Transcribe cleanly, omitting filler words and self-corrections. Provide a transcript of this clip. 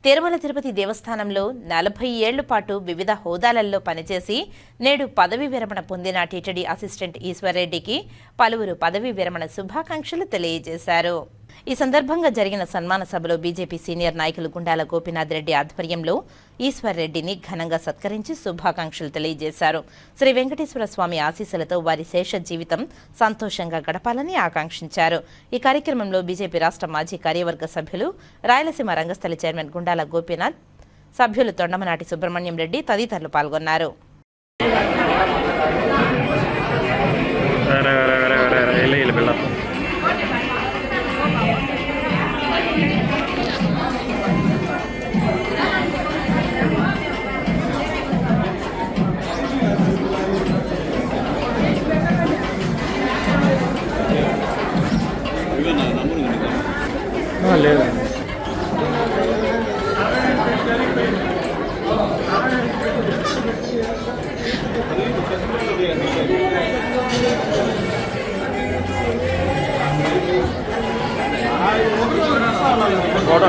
తిరుమల తిరుపతి దేవస్థానంలో 40 ఏళ్ల పాటు వివిధ హోదాలలో పనిచేసి నేడు పదవీ విరమణ పొందిన టీటీడీ అసిస్టెంట్ ఈశ్వర్రెడ్డికి పలువురు పదవీ విరమణ శుభాకాంక్షలు తెలియజేశారు. ఈ సందర్భంగా జరిగిన సన్మాన సభలో బీజేపీ సీనియర్ నాయకులు గుండాల గోపీనాథ్ రెడ్డి ఆధ్వర్యంలో ఈశ్వర్రెడ్డిని ఘనంగా సత్కరించి శుభాకాంక్షలు తెలియజేశారు. శ్రీ వెంకటేశ్వర స్వామి ఆశీస్సులతో వారి శేష జీవితం సంతోషంగా గడపాలని ఆకాంక్షించారు. ఈ కార్యక్రమంలో బీజేపీ రాష్ట్ర మాజీ కార్యవర్గ సభ్యులు, రాయలసీమ రంగస్థలి చైర్మన్ గుండాల గోపీనాథ్, సభ్యులు తొండమనాటి సుబ్రహ్మణ్యం రెడ్డి తదితరులు పాల్గొన్నారు. లేదు ఫోటో